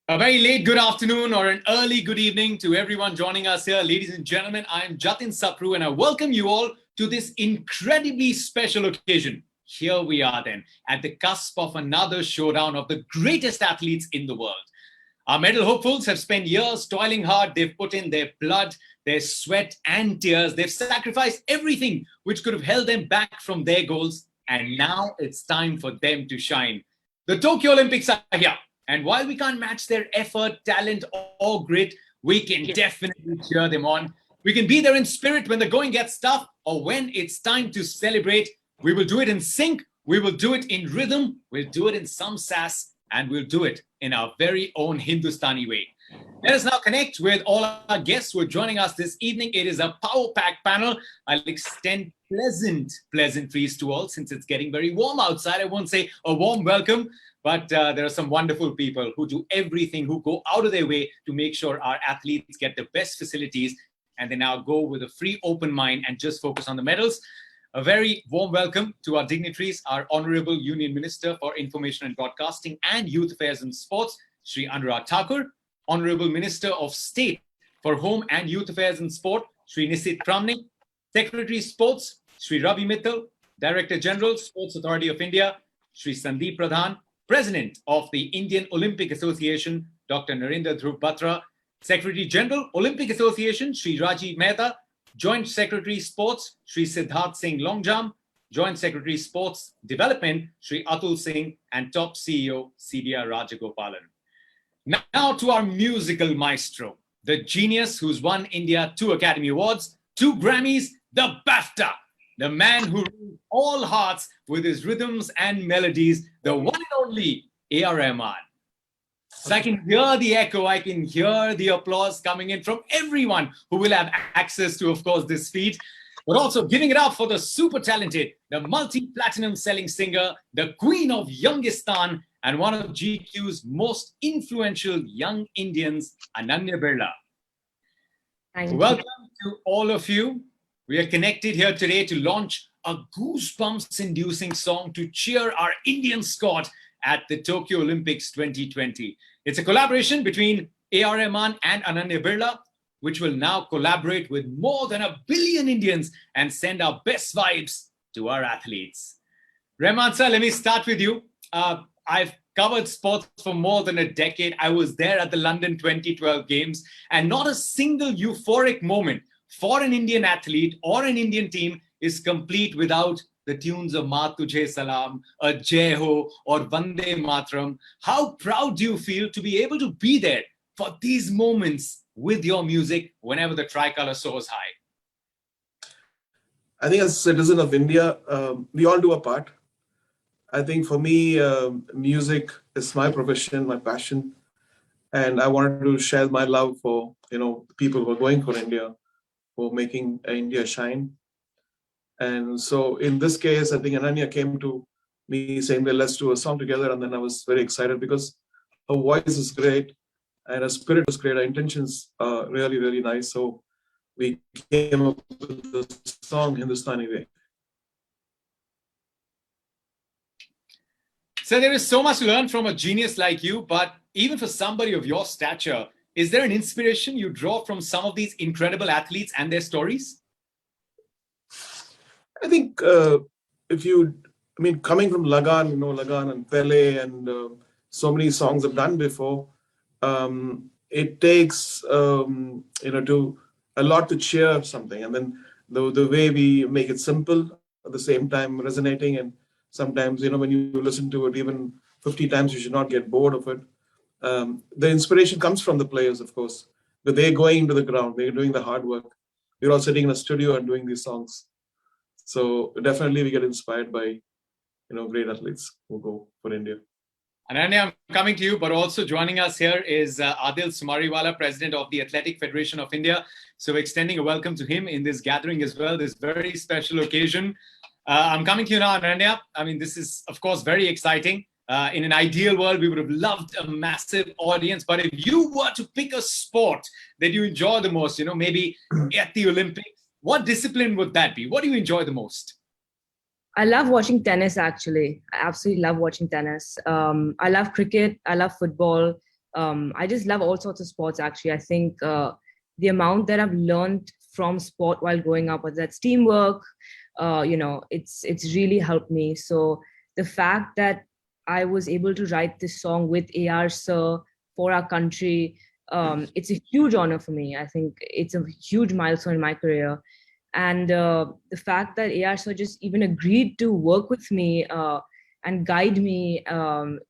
A very late good afternoon or an early good evening to everyone joining us here. Ladies and gentlemen, I am Jatin Sapru and I welcome you all to this incredibly special occasion. Here we are then at the cusp of another showdown of the greatest athletes in the world. Our medal hopefuls have spent years toiling hard. They've put in their blood, their sweat and tears. They've sacrificed everything which could have held them back from their goals. And now it's time for them to shine. The Tokyo Olympics are here. And while we can't match their effort, talent, or grit, we can definitely cheer them on. We can be there in spirit when the going gets tough or when it's time to celebrate. We will do it in sync. We will do it in rhythm. We'll do it in some sass. And we'll do it in our very own Hindustani way. Let us now connect with all our guests who are joining us this evening. It is a power-packed panel. I'll extend pleasantries to all since it's getting very warm outside. I won't say a warm welcome, but there are some wonderful people who do everything, who go out of their way to make sure our athletes get the best facilities, and they now go with a free, open mind and just focus on the medals. A very warm welcome to our dignitaries, our Honorable Union Minister for Information and Broadcasting and Youth Affairs and Sports, Shri Anurag Thakur, Honorable Minister of State for Home and Youth Affairs and Sport, Shri Nisit Kramnik, Secretary Sports, Shri Ravi Mittal, Director General, Sports Authority of India, Shri Sandeep Pradhan, President of the Indian Olympic Association, Dr. Narendra Dhruv Batra, Secretary General, Olympic Association, Shri Rajiv Mehta, Joint Secretary Sports, Shri Siddharth Singh Longjam, Joint Secretary Sports Development, Shri Atul Singh, and top CEO, CDR Rajagopalan. Now to our musical maestro, the genius who's won India 2 Academy Awards, 2 Grammys, the BAFTA, the man who rules all hearts with his rhythms and melodies, the one and only A.R. Rahman. So I can hear the echo, I can hear the applause coming in from everyone who will have access to, of course, this feat, but also giving it up for the super talented, the multi-platinum selling singer, the queen of Youngistan, and one of GQ's most influential young Indians, Ananya Birla. Welcome to all of you. We are connected here today to launch a goosebumps-inducing song to cheer our Indian squad at the Tokyo Olympics 2020. It's a collaboration between A.R. Rahman and Ananya Birla, which will now collaborate with more than 1 billion Indians and send our best vibes to our athletes. Rahman sir, let me start with you. I've covered sports for more than a decade. I was there at the London 2012 Games, and not a single euphoric moment for an Indian athlete or an Indian team is complete without the tunes of Maa Tujhe Salam, a Jai Ho, or Vande Mataram. How proud do you feel to be able to be there for these moments with your music whenever the tricolor soars high? I think as a citizen of India, we all do a part. I think for me, music is my profession, my passion, and I wanted to share my love for people who are going for India, who are making India shine. And so in this case, I think Ananya came to me saying that let's do a song together, and then I was very excited because her voice is great and her spirit is great. Her intentions are really, really nice. So we came up with the song Hindustani Way. So there is so much to learn from a genius like you, but even for somebody of your stature, is there an inspiration you draw from some of these incredible athletes and their stories? I think coming from Lagan, Lagan and Pele and so many songs I've done before, it takes, to a lot to cheer something. And then the way we make it simple, at the same time resonating, and sometimes, when you listen to it even 50 times, you should not get bored of it. The inspiration comes from the players, of course, but they're going into the ground, they're doing the hard work. We're all sitting in a studio and doing these songs. So definitely we get inspired by, great athletes who go for India. Ananya, I'm coming to you, but also joining us here is Adil Sumariwala, President of the Athletic Federation of India. So extending a welcome to him in this gathering as well, this very special occasion. I'm coming to you now, Ananya. I mean, this is, of course, very exciting. In an ideal world, we would have loved a massive audience. But if you were to pick a sport that you enjoy the most, maybe at the Olympics, what discipline would that be? What do you enjoy the most? I love watching tennis, actually. I absolutely love watching tennis. I love cricket. I love football. I just love all sorts of sports. Actually, I think the amount that I've learned from sport while growing up, whether that's teamwork, it's really helped me. So the fact that I was able to write this song with AR Sir for our country, it's a huge honor for me. I think it's a huge milestone in my career. And the fact that AR Sir just even agreed to work with me and guide me,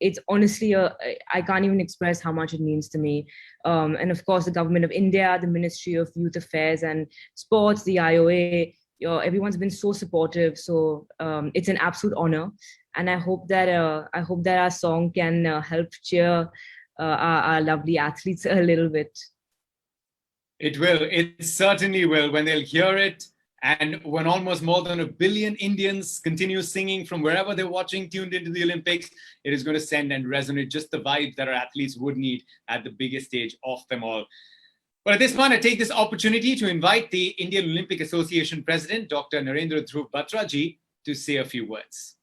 it's honestly, I can't even express how much it means to me. And of course, the government of India, the Ministry of Youth Affairs and Sports, the IOA, everyone's been so supportive. So it's an absolute honor. And I hope that our song can help cheer our lovely athletes a little bit. It will. It certainly will when they'll hear it. And when almost more than 1 billion Indians continue singing from wherever they're watching, tuned into the Olympics, it is going to send and resonate just the vibes that our athletes would need at the biggest stage of them all. But at this point, I take this opportunity to invite the Indian Olympic Association President, Dr. Narendra Dhruv Batra ji, to say a few words.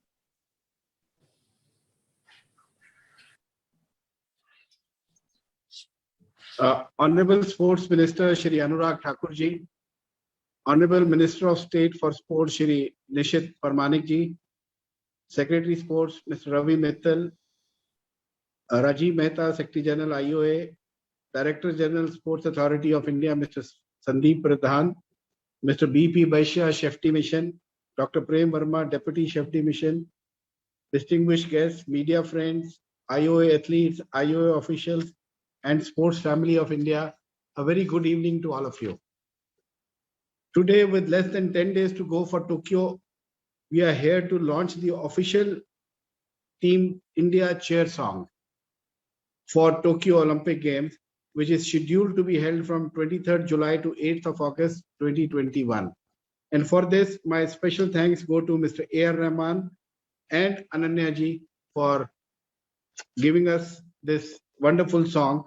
Honorable Sports Minister Shri Anurag Thakur ji, Honorable Minister of State for Sports Shri Nishit Parmanik ji, Secretary Sports Mr. Ravi Mittal, Rajiv Mehta, Secretary General IOA, Director General Sports Authority of India Mr. Sandeep Pradhan, Mr. BP Baishya, Shefti Mission, Dr. Prem Verma, Deputy Shefti Mission, distinguished guests, media friends, IOA athletes, IOA officials, and sports family of India, a very good evening to all of you. Today, with less than 10 days to go for Tokyo, we are here to launch the official Team India cheer song for Tokyo Olympic Games, which is scheduled to be held from 23rd July to 8th of August 2021. And for this, my special thanks go to Mr. A.R. Rahman and Ananya ji for giving us this wonderful song.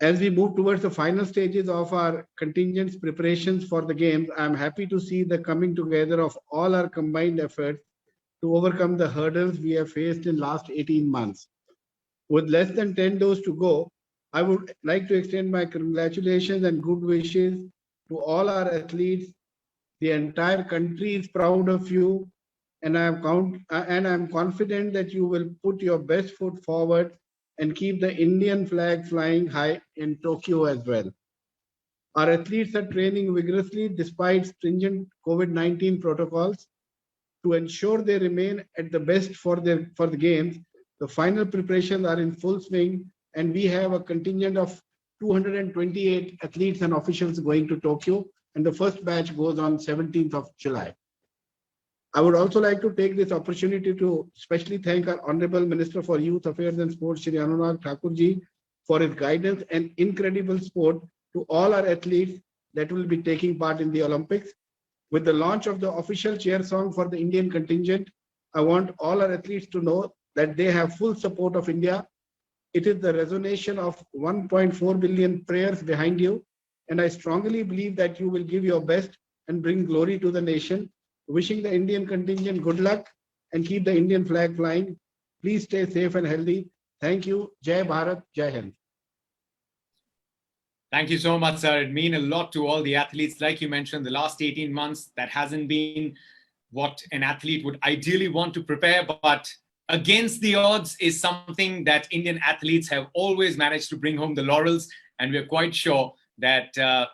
As we move towards the final stages of our contingent's preparations for the games, I am happy to see the coming together of all our combined efforts to overcome the hurdles we have faced in last 18 months. With less than 10 days to go, I would like to extend my congratulations and good wishes to all our athletes. The entire country is proud of you, and I am confident that you will put your best foot forward and keep the Indian flag flying high in Tokyo as well. Our athletes are training vigorously despite stringent COVID-19 protocols to ensure they remain at the best for the games. The final preparations are in full swing, and we have a contingent of 228 athletes and officials going to Tokyo, and the first batch goes on 17th of July. I would also like to take this opportunity to especially thank our Honorable Minister for Youth Affairs and Sports, Shri Anurag Thakur ji, for his guidance and incredible support to all our athletes that will be taking part in the Olympics. With the launch of the official cheer song for the Indian contingent, I want all our athletes to know that they have full support of India. It is the resonation of 1.4 billion prayers behind you, and I strongly believe that you will give your best and bring glory to the nation. Wishing the Indian contingent good luck and keep the Indian flag flying. Please stay safe and healthy. Thank you. Jai Bharat, Jai Hind. Thank you so much, sir. It means a lot to all the athletes. Like you mentioned, the last 18 months, that hasn't been what an athlete would ideally want to prepare, but against the odds is something that Indian athletes have always managed to bring home the laurels, and we're quite sure that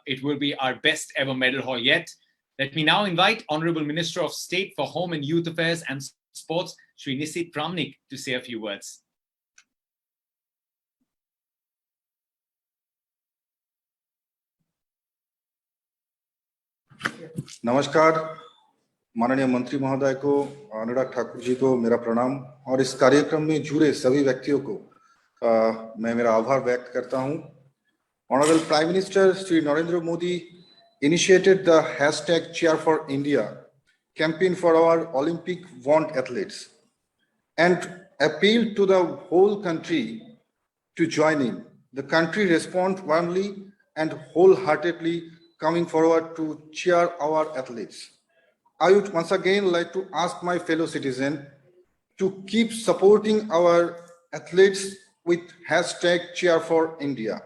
it will be our best ever medal haul yet. Let me now invite Honorable Minister of State for Home and Youth Affairs and Sports, Shri Nishit Parmanik, to say a few words. नमस्कार, माननीय मंत्री महोदय को, अनुराग ठाकुर जी को मेरा प्रणाम और इस कार्यक्रम में जुड़े सभी व्यक्तियों को मैं मेरा आभार व्यक्त करता हूं। Honorable Prime Minister Shri Narendra Modi initiated the hashtag Cheer for India campaign for our Olympic born athletes and appealed to the whole country to join in. The country responded warmly and wholeheartedly, coming forward to cheer our athletes. I would once again like to ask my fellow citizens to keep supporting our athletes with hashtag Cheer for India.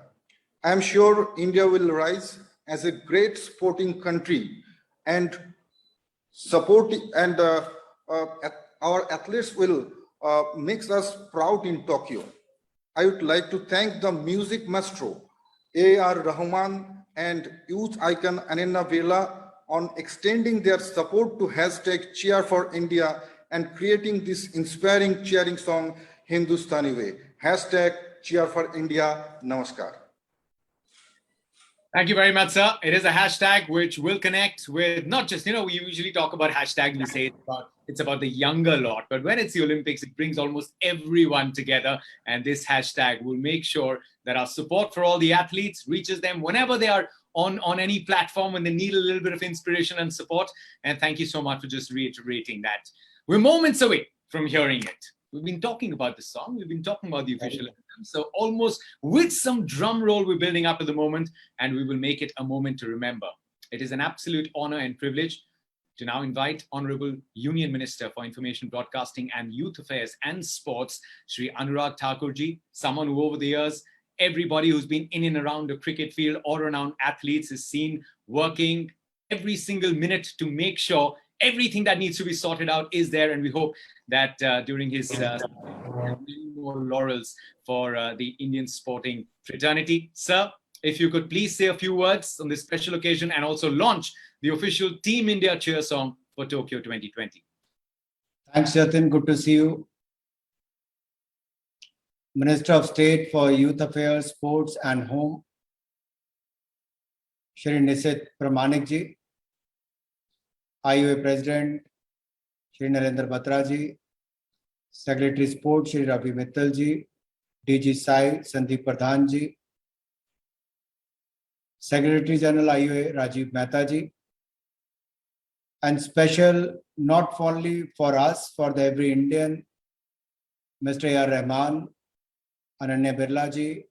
I am sure India will rise as a great sporting country and supporting and our athletes will makes us proud in Tokyo. I would like to thank the music maestro A.R. Rahman and youth icon Ananya Birla on extending their support to hashtag Cheer for India and creating this inspiring cheering song Hindustani Way. Hashtag Cheer for India. Namaskar. Thank you very much, sir. It is a hashtag which will connect with not just, we usually talk about hashtags, we say it's about the younger lot, but when it's the Olympics, it brings almost everyone together. And this hashtag will make sure that our support for all the athletes reaches them whenever they are on any platform when they need a little bit of inspiration and support. And thank you so much for just reiterating that. We're moments away from hearing it. We've been talking about the song. We've been talking about the official anthem. So almost with some drum roll, we're building up to the moment, and we will make it a moment to remember. It is an absolute honor and privilege to now invite Honorable Union Minister for Information Broadcasting and Youth Affairs and Sports, Shri Anurag Thakurji, someone who over the years, everybody who's been in and around the cricket field or around athletes is seen working every single minute to make sure everything that needs to be sorted out is there. And we hope that during his many more laurels for the Indian sporting fraternity. Sir, if you could please say a few words on this special occasion and also launch the official Team India cheer song for Tokyo 2020. Thanks, Jatin. Good to see you. Minister of State for Youth Affairs, Sports and Home, Shri Nishit Pramanik ji, IUA President, Shri Narendra Batra ji, Secretary Sports, Shri Ravi Mittal ji, DG Sai, Sandeep Pradhan ji, Secretary General IUA, Rajiv Mehta ji, and special not only for us, for the every Indian, Mr. A.R. Rahman, Ananya Birla ji,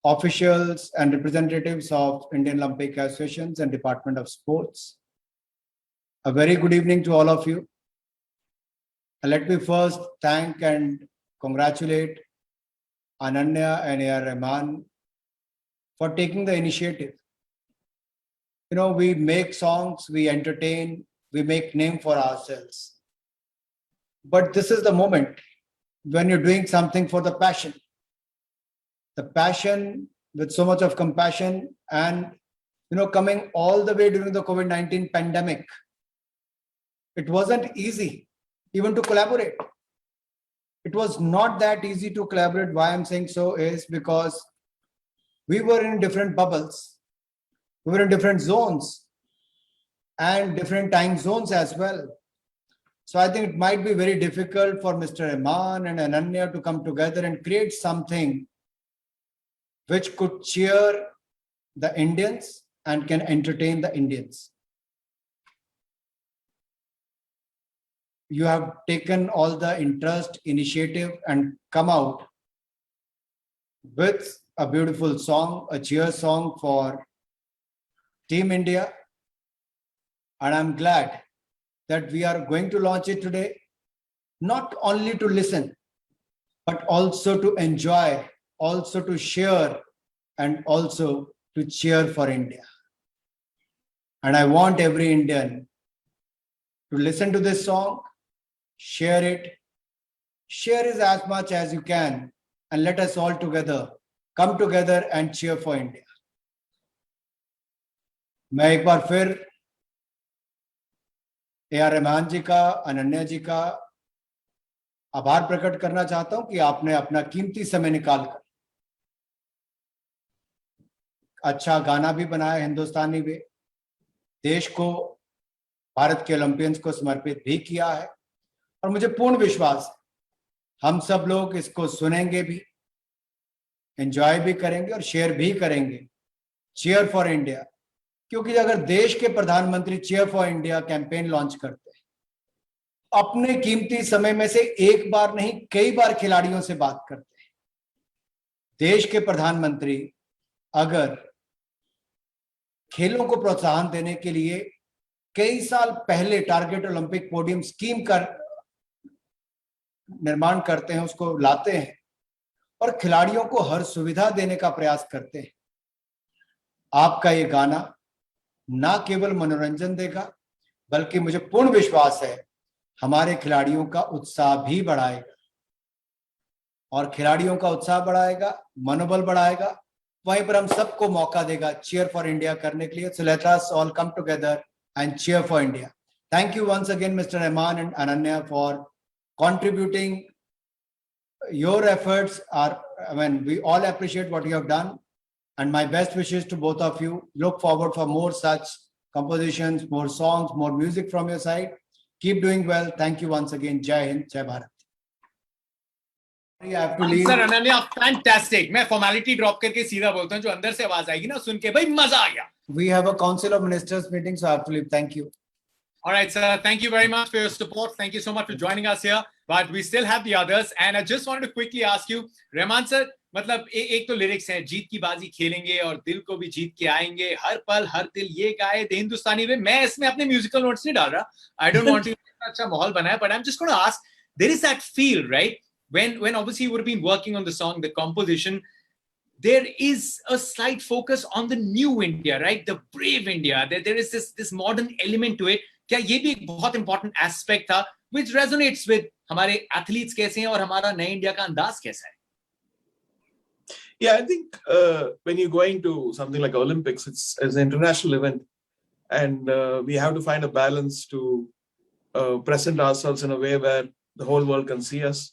officials and representatives of Indian Olympic Associations and Department of Sports. A very good evening to all of you. And let me first thank and congratulate Ananya and A.R. Rahman for taking the initiative. We make songs, we entertain, we make name for ourselves. But this is the moment when you're doing something for the passion. The passion with so much of compassion and, coming all the way during the COVID-19 pandemic. It wasn't easy even to collaborate. It was not that easy to collaborate. Why I'm saying so is because we were in different bubbles. We were in different zones and different time zones as well. So I think it might be very difficult for Mr. Rahman and Ananya to come together and create something which could cheer the Indians and can entertain the Indians. You have taken all the interest, initiative, and come out with a beautiful song, a cheer song for Team India. And I'm glad that we are going to launch it today, not only to listen, but also to enjoy, also to share, and also to cheer for India. And I want every Indian to listen to this song, share it, share it as much as you can, and let us all together come together and cheer for India. मैं एक बार फिर A.R. Rahman जी का, अनन्या जी का आभार प्रकट करना चाहता हूं कि आपने अपना कीमती समय निकालकर अच्छा गाना भी बनाया हिंदुस्तानी में, देश को, भारत के ओलंपियंस को समर्पित भी किया है। और मुझे पूर्ण विश्वास है हम सब लोग इसको सुनेंगे भी, एंजॉय भी करेंगे और शेयर भी करेंगे। चीयर फॉर इंडिया, क्योंकि अगर देश के प्रधानमंत्री cheer for India campaign launch करते हैं, अपने कीमती समय में से एक बार नहीं कई बार खिलाड़ियों से बात करते हैं। देश के प्रधानमंत्री अगर खेलों को प्रोत्साहन देने के लिए कई साल पहले टारगेट ओलंपिक पोडियम स्कीम निर्माण करते हैं उसको लाते हैं और खिलाड़ियों को हर सुविधा देने का प्रयास करते हैं। आपका ये गाना ना केवल मनोरंजन देगा बल्कि मुझे पूर्ण विश्वास है हमारे खिलाड़ियों का उत्साह भी बढ़ाएगा और खिलाड़ियों का उत्साह बढ़ाएगा, मनोबल बढ़ाएगा, वहीं पर हम सबको मौका देगा चीयर फॉर इंडिया करने के लिए। So let us all come together and cheer for India. Thank you once again, Mr. Rahman and Ananya, for contributing. Your efforts are, we all appreciate what you have done. And my best wishes to both of you. Look forward for more such compositions, more songs, more music from your side. Keep doing well. Thank you once again. Jai Hind, Jai Bharat. I have to leave. Sir, Ananya, fantastic. मैं formality drop करके सीधा बोलता हूँ, जो अंदर से आवाज आएगी ना सुन के भाई मजा आ गया. We have a Council of Ministers meeting, so I have to leave. Thank you. All right, sir. Thank you very much for your support. Thank you so much for joining us here. But we still have the others, and I just wanted to quickly ask you, Rahman sir, मतलब एक तो lyrics है, जीत की बाजी खेलेंगे और दिल को भी जीत के आएंगे, हर पल हर दिल ये गाए दे हिंदुस्तानी में. मैं इसमें अपने म्यूजिकल नोट्स नहीं डाल रहा. I don't want to अच्छा माहौल बनाया, but I'm just going to ask. There is that feel, right? When obviously you would have been working on the song, the composition. There is a slight focus on the new India, right? The brave India. There is this modern element to it. क्या ये भी एक बहुत important aspect था, which resonates with हमारे athletes कैसे हैं और हमारा नए इंडिया का अंदाज कैसा है? Yeah, I think when you're going to something like Olympics, it's an international event, and we have to find a balance to present ourselves in a way where the whole world can see us,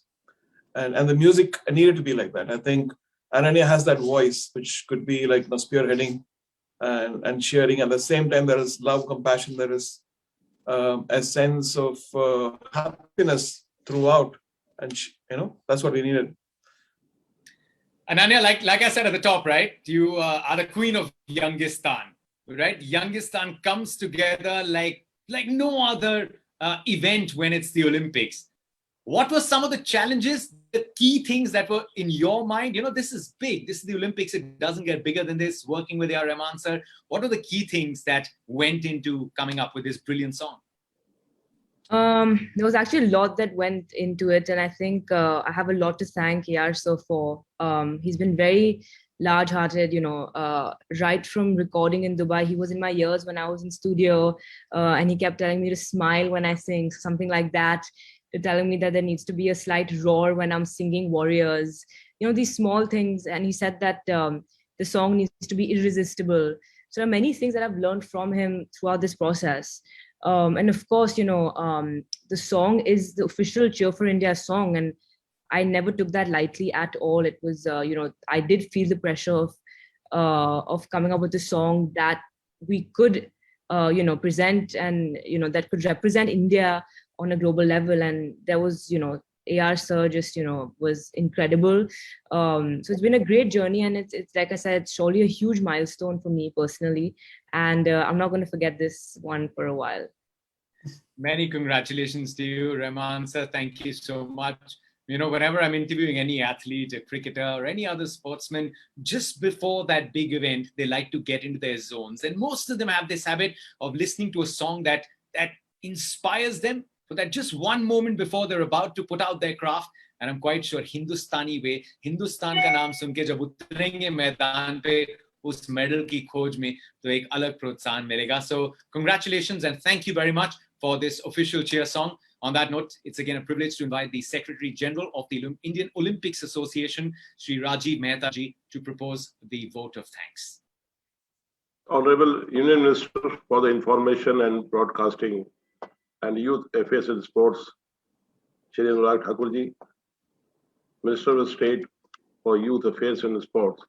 and the music needed to be like that. I think Ananya has that voice, which could be like spearheading and cheering. At the same time, there is love, compassion. There is a sense of happiness throughout, and that's what we needed. Ananya, like I said at the top, right? You are the queen of Youngistan, right? Youngistan comes together like no other event when it's the Olympics. What were some of the challenges, the key things that were in your mind? This is big. This is the Olympics. It doesn't get bigger than this. Working with A.R. Rahman sir, what are the key things that went into coming up with this brilliant song? There was actually a lot that went into it, and I think I have a lot to thank A.R. sir for. He's been very large-hearted, right from recording in Dubai. He was in my ears when I was in studio, and he kept telling me to smile when I sing, something like that, to telling me that there needs to be a slight roar when I'm singing Warriors, these small things. And he said that the song needs to be irresistible. So there are many things that I've learned from him throughout this process. And of course, the song is the official Cheer for India song, and I never took that lightly at all. It was, I did feel the pressure of coming up with a song that we could, present and, that could represent India on a global level. And there was, A.R. sir just, was incredible. So it's been a great journey, and it's like I said, it's surely a huge milestone for me personally. And I'm not going to forget this one for a while. Many congratulations to you, Rahman sir. Thank you so much. Whenever I'm interviewing any athlete, a cricketer, or any other sportsman, just before that big event, they like to get into their zones. And most of them have this habit of listening to a song that inspires them for that just one moment before they're about to put out their craft. And I'm quite sure Hindustani way, Hindustan ka naam sun ke jab utrenge मैदान पे उस medal की खोज में तो एक अलग प्रोत्साहन मिलेगा. So congratulations and thank you very much for this official cheer song. On that note, it's again a privilege to invite the Secretary General of the Indian Olympics Association, Sri Rajiv Mehta ji, to propose the vote of thanks. Honorable Union Minister for the Information and Broadcasting and Youth Affairs and Sports, Shri Anurag Thakur ji, Minister of State for Youth Affairs and Sports,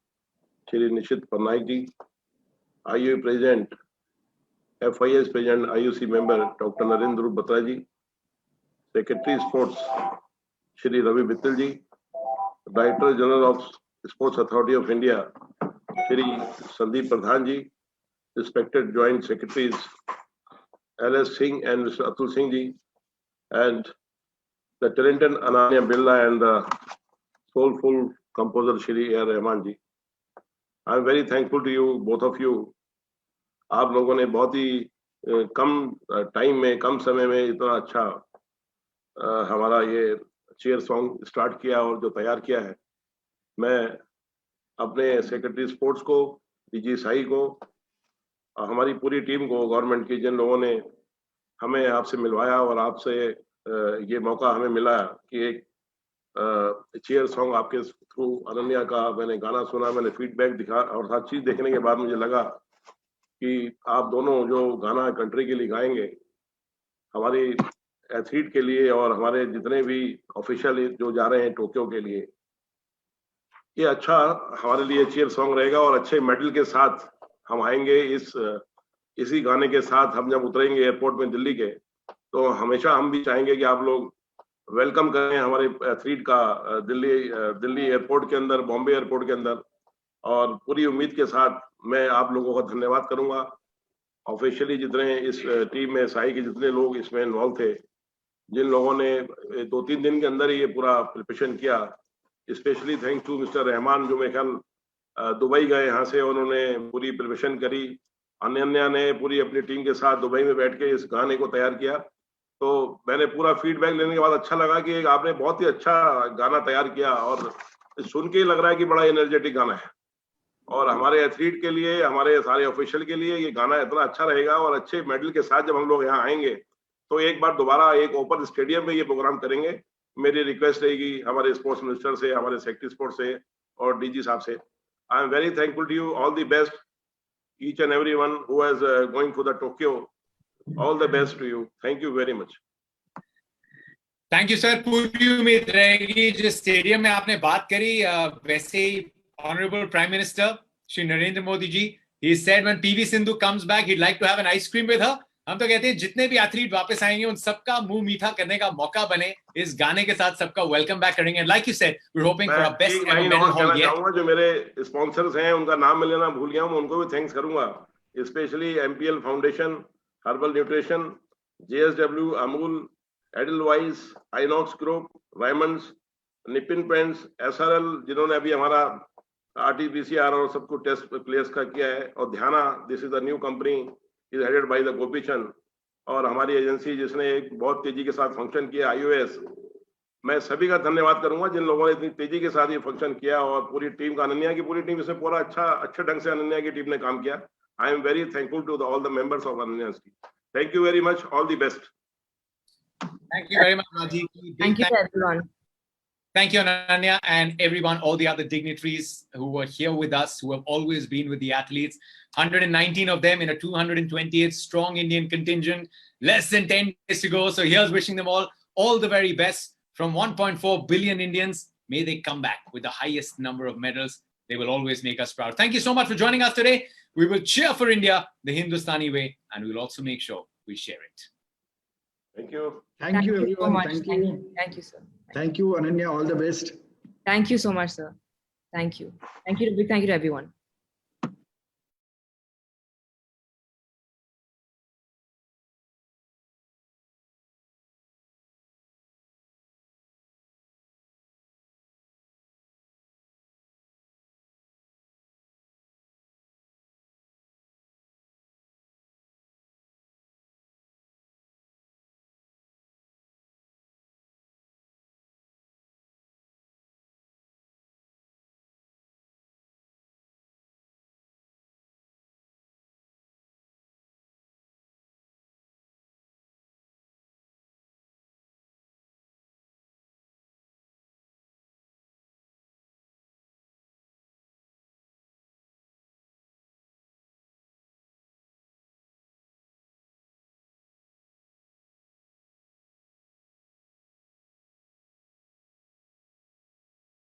Shri Nishit Parnaik ji, IU President, FIS President, IUC Member Dr. Narendra Batra ji, Secretary Sports, Shri Ravi Mittal ji, Director General of Sports Authority of India, Shri Sandeep Pradhan ji, respected Joint Secretaries L.S. Singh and Mr. Atul Singh ji, and the talented Ananya Birla and the soulful composer Shri A.R. Rahman ji. I am very thankful to you, both of you. आप लोगों ने बहुत ही कम time में, कम समय में इतना अच्छा हमारा ये चीयर सॉन्ग स्टार्ट किया और जो तैयार किया है, मैं अपने सेक्रेटरी स्पोर्ट्स को, डीजी साई को, हमारी पूरी टीम को, गवर्नमेंट की, जिन लोगों ने हमें आपसे मिलवाया और आपसे ये मौका हमें मिला कि एक चीयर सॉन्ग आपके थ्रू अनन्या का मैंने गाना सुना, मैंने फीडबैक दिखा और हर चीज देखने के बाद मुझे लगा कि आप दोनों जो गाना कंट्री के लिए गाएंगे, हमारी एथलीट के लिए और हमारे जितने भी ऑफिशियल जो जा रहे हैं टोक्यो के लिए, ये अच्छा हमारे लिए चीयर सॉन्ग रहेगा और अच्छे मेडल के साथ हम आएंगे। इसी गाने के साथ हम जब उतरेंगे एयरपोर्ट में दिल्ली के, तो हमेशा हम भी चाहेंगे कि आप लोग वेलकम करें हमारे एथलीट का दिल्ली एयरपोर्ट के अंदर, बॉम्बे एयरपोर्ट के अंदर। और पूरी उम्मीद के साथ मैं आप लोगों का धन्यवाद करूंगा। ऑफिशियली जितने इस टीम में साई के जितने लोग इसमें इन्वॉल्व थे, जिन लोगों ने 2-3 दिन के अंदर ही ये पूरा प्रिपरेशन किया, specially thanks to mister Rahman, जो मेरे ख्याल दुबई गए, यहाँ से उन्होंने पूरी प्रिपरेशन करी। अनन्या ने पूरी अपनी टीम के साथ दुबई में बैठ के इस गाने को तैयार किया। तो मैंने पूरा फीडबैक लेने के बाद अच्छा लगा कि आपने बहुत ही अच्छा गाना तैयार किया और सुन के ही लग रहा है कि बड़ा एनर्जेटिक गाना है। और हमारे एथलीट के लिए, हमारे सारे ऑफिशियल के लिए ये गाना इतना अच्छा रहेगा और अच्छे मेडल के साथ जब हम लोग यहाँ आएंगे तो एक बार दोबारा एक ओपन स्टेडियम में ये प्रोग्राम करेंगे। मेरी रिक्वेस्ट रहेगी हमारे स्पोर्ट्स मिनिस्टर से, हमारे सेक्रेटरी स्पोर्ट्स से और डीजी साहब से। I am very thankful to you, all the best, each and everyone who is going for the Tokyo, all the best to you, thank you very much. Thank you sir. पूरी उम्मीद रहेगी जिस stadium में आपने बात करी, वैसे ही honourable prime minister Shri Narendra Modi ji, he said when PV Sindhu comes back he'd like to have an ice cream with her। हम तो कहते हैं जितने भी एथलीट वापस आएंगे उन सबका मुंह मीठा करने का मौका बने, इस गाने के साथ सबका वेलकम बैक करेंगे। Like you said, we are hoping for a best ever medal haul yet. जो मेरे स्पॉन्सर्स हैं उनका नाम मैं लेना भूल गया हूं, उनको भी थैंक्स करूंगा, specially MPL foundation, herbal nutrition, JSW, Amul, Edelweiss, INOX group, Raymonds, Nippon paints, SRL, जिन्होंने अभी हमारा आरटीपीसीआर और सबको टेस्ट प्लेयर्स का किया है, और ध्याना, this is the new company, is headed by the Gopichand, और हमारी एजेंसी जिसने एक बहुत तेजी के साथ फंक्शन किया, आईओएस। मैं सभी का धन्यवाद करूंगा जिन लोगों ने इतनी तेजी के साथ ये फंक्शन किया, और पूरी टीम का, अनन्या की पूरी टीम, इसमें पूरा अच्छे ढंग से अनन्या की टीम ने काम किया। I am very thankful to all the members of Ananya team. Thank you very much, all the best. Thank you very much, Rajiv. Thank you to everyone. Thank you, Ananya, and everyone, all the other dignitaries who were here with us, who have always been with the athletes. 119 of them in a 228 strong Indian contingent. Less than 10 days to go. So here's wishing them all the very best. From 1.4 billion Indians, may they come back with the highest number of medals. They will always make us proud. Thank you so much for joining us today. We will cheer for India the Hindustani way, and we'll also make sure we share it. Thank you. Thank you, so everyone. much. Thank you. Thank you, sir. Thank you, Ananya. All the best. Thank you so much, sir. Thank you. Thank you to everyone.